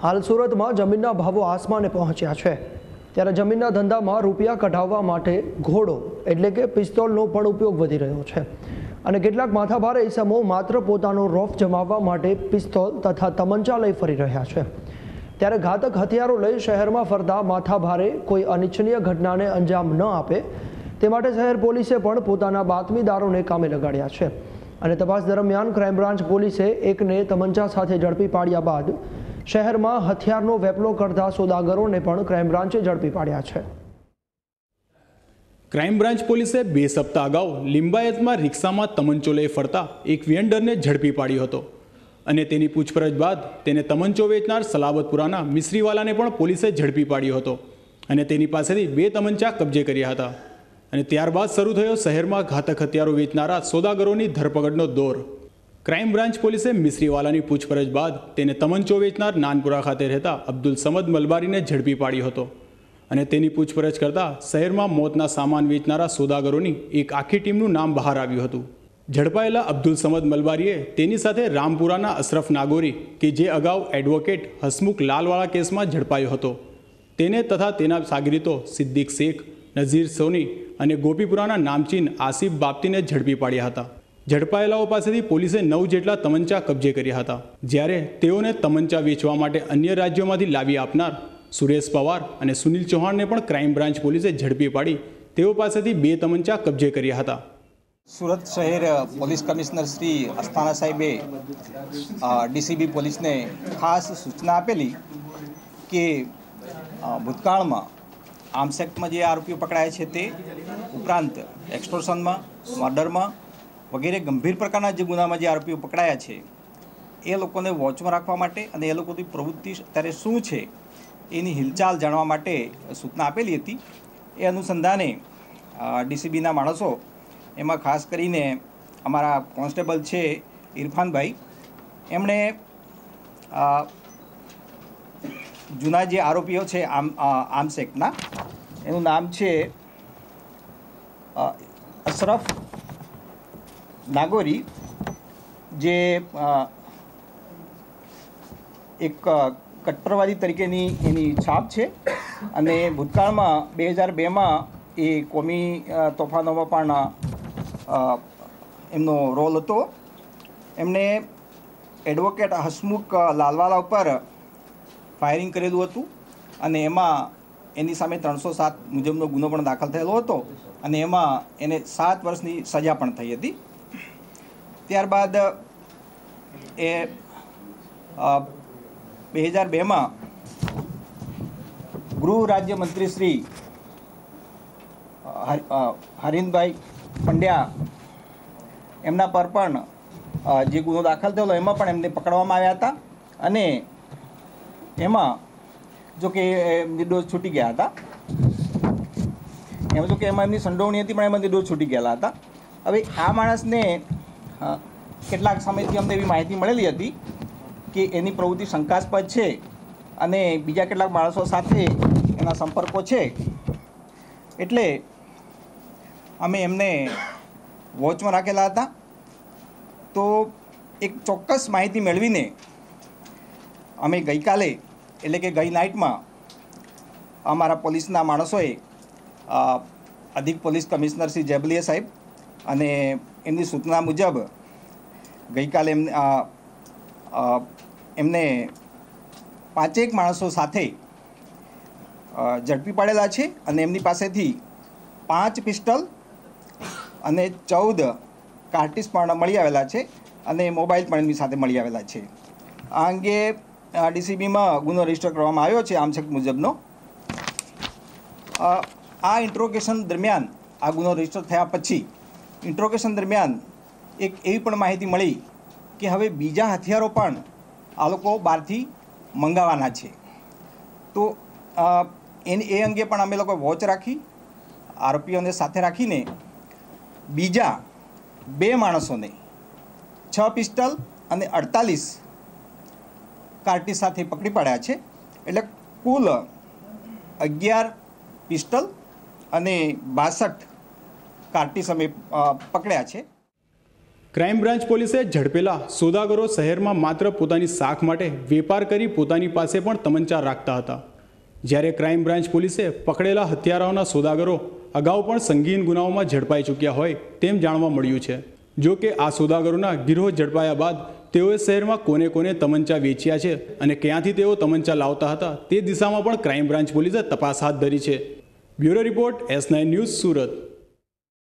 હાલ સુરતમાં જમીનના ભાવો આસમાને પહોંચ્યા છે, ત્યારે જમીનના ધંધામાં રૂપિયા કઢાવવા માટે ઘોડો એટલે કે પિસ્તોલનો પણ ઉપયોગ વધી રહ્યો છે અને કેટલાક માથાભારે ઇસમો માત્ર પોતાનો રોફ જમાવવા માટે પિસ્તોલ તથા તમંચા લઈ ફરી રહ્યા છે। ત્યારે ઘાતક હથિયારો લઈ શહેરમાં ફરતા માથાભારે કોઈ અનિચ્છનીય ઘટનાને અંજામ ન આપે તે માટે શહેર પોલીસે પણ પોતાના બાતમીદારોને કામે લગાડ્યા છે અને તપાસ દરમિયાન ક્રાઇમ બ્રાન્ચ પોલીસે એકને તમંચા સાથે ઝડપી પાડ્યા બાદ શહેરમાં હથિયારનો વેપલો કરતા સોદાગરોને પણ ક્રાઇમ બ્રાન્ચે ઝડપી પાડ્યા છે। ક્રાઇમ બ્રાન્ચ પોલીસે 2 સપ્તાહ અગાઉ લિંબાયતમાં રિક્ષામાં તમંચો લઈ ફરતા એક વેન્ડરને ઝડપી પાડ્યો હતો અને તેની પૂછપરછ બાદ તેને તમંચો વેચનાર સલાબતપુરાના મિશ્રીવાલાને પણ પોલીસે ઝડપી પાડ્યો હતો અને તેની પાસેથી 2 તમંચા કબજે કર્યા હતા અને ત્યારબાદ શરૂ થયો શહેરમાં ઘાતક હથિયારો વેચનારા સોદાગરોની ધરપકડનો દોર। ક્રાઇમ બ્રાન્ચ પોલીસે મિશ્રીવાલાની પૂછપરછ બાદ તેને તમંચો વેચનાર નાનપુરા ખાતે રહેતા અબ્દુલ સમદ મલબારીને ઝડપી પાડ્યો હતો અને તેની પૂછપરછ કરતા શહેરમાં મોતના સામાન વેચનારા સોદાગરોની એક આખી ટીમનું નામ બહાર આવ્યું હતું। ઝડપાયેલા અબ્દુલ સમદ મલબારીએ તેની સાથે રામપુરાના અશરફ નાગોરી કે જે અગાઉ એડવોકેટ હસમુખ લાલવાળા કેસમાં ઝડપાયો હતો તેને તથા તેના સાગરીતો સિદ્દીક શેખ, નઝીર સોની અને ગોપીપુરાના નામચીન આસિફ બાપ્તીને ઝડપી પાડ્યા હતા। ઝડપાયેલાઓ પાસેથી પોલીસે 9 જેટલા તમંચા કબજે કર્યા હતા, જ્યારે તેઓને તમંચા વેચવા માટે અન્ય રાજ્યોમાંથી લાવી આપનાર સુરેશ પવાર અને સુનિલ ચૌહાણને પણ ક્રાઇમ બ્રાન્ચ પોલીસે ઝડપી પાડી તેઓ પાસેથી 2 તમંચા કબજે કર્યા હતા। સુરત શહેર પોલીસ કમિશનર શ્રી અસ્થાના સાહેબે ડીસીબી પોલીસને ખાસ સૂચના આપેલી કે ભૂતકાળમાં આર્મ્સ એક્ટમાં જે આરોપીઓ પકડાયા છે તે ઉપરાંત એક્સટોર્શનમાં, મર્ડરમાં વગેરે ગંભીર પ્રકારના જે ગુનામાં જે આરોપીઓ પકડાયા છે એ લોકોને વોચમાં રાખવા માટે અને એ લોકોની પ્રવૃત્તિ અત્યારે શું છે એની હિલચાલ જાણવા માટે સૂચના આપેલી હતી। એ અનુસંધાને ડીસીબીના માણસો, એમાં ખાસ કરીને અમારા કોન્સ્ટેબલ છે ઇરફાનભાઈ, એમણે જૂના જે આરોપીઓ છે આર્મ્સ એક્ટના, એનું નામ છે અશરફ નાગોરી, જે એક કટ્ટરવાદી તરીકેની એની છાપ છે અને ભૂતકાળમાં 2002માં એ કોમી તોફાનોમાં પણ એમનો રોલ હતો। એમણે એડવોકેટ હસમુખ લાલવાલા ઉપર ફાયરિંગ કરેલું હતું અને એમાં એની સામે 307 મુજબનો ગુનો પણ દાખલ થયેલો હતો અને એમાં એને 7 વર્ષની સજા પણ થઈ હતી। ત્યારબાદ એ 2002માં ગૃહ રાજ્યમંત્રી શ્રી હરીનભાઈ પંડ્યા એમના પર પણ જે ગુનો દાખલ થયેલો એમાં પણ એમને પકડવામાં આવ્યા હતા અને એમાં જો કે નિર્દોષ છૂટી ગયા હતા। એમાં જો કે એમાં એમની સંડોવણી હતી પણ એમાં નિર્દોષ છૂટી ગયેલા હતા। હવે આ માણસને કેટલાક સમયથી અમને એવી માહિતી મળેલી હતી કે એની પ્રવૃત્તિ શંકાસ્પદ છે અને બીજા કેટલાક માણસો સાથે એના સંપર્કો છે, એટલે અમે એમને વોચમાં રાખેલા હતા। તો એક ચોક્કસ માહિતી મેળવીને અમે ગઈકાલે એટલે કે ગઈ નાઇટમાં અમારા પોલીસના માણસોએ અધિક પોલીસ કમિશનર શ્રી જેબલિયા સાહેબ અને એમની સૂચના મુજબ ગઈકાલે એમને 5 માણસો સાથે ઝડપી પાડેલા છે અને એમની પાસેથી 5 પિસ્ટલ અને 14 કાર્ટિસ પણ મળી આવેલા છે અને મોબાઈલ પણ એમની સાથે મળી આવેલા છે। આ અંગે ડીસીબીમાં ગુનો રજીસ્ટર કરવામાં આવ્યો છે આર્મ્સ એક્ટ મુજબનો। આ ઇન્ટ્રોગેશન દરમિયાન, આ ગુનો રજીસ્ટર થયા પછી ઇન્ટ્રોગેશન દરમિયાન એક એવી પણ માહિતી મળી કે હવે બીજા હથિયારો પણ આ લોકો બહારથી મંગાવવાના છે। તો એ અંગે પણ અમે લોકો વોચ રાખી આરોપીઓને સાથે રાખીને બીજા 2 માણસોને 6 પિસ્ટલ અને 48 કાર્ટિસ સાથે પકડી પાડ્યા છે। એટલે કુલ 11 પિસ્ટલ અને 62 કાર્ટિસ અમે પકડ્યા છે। ક્રાઇમ બ્રાન્ચ પોલીસે ઝડપેલા સોદાગરો શહેરમાં માત્ર પોતાની શાખ માટે વેપાર કરી પોતાની પાસે પણ તમંચા રાખતા હતા, જ્યારે ક્રાઇમ બ્રાન્ચ પોલીસે પકડેલા હથિયારાઓના સોદાગરો અગાઉ પણ સંગીન ગુનાઓમાં ઝડપાઈ ચૂક્યા હોય તેમ જાણવા મળ્યું છે. જો કે આ સોદાગરોના ગિરોહ ઝડપાયા બાદ તેઓએ શહેરમાં કોને કોને તમંચા વેચ્યા છે અને ક્યાંથી તેઓ તમંચા લાવતા હતા તે દિશામાં પણ ક્રાઇમ બ્રાન્ચ પોલીસે તપાસ હાથ ધરી છે. Bureau report S9 news, Surat.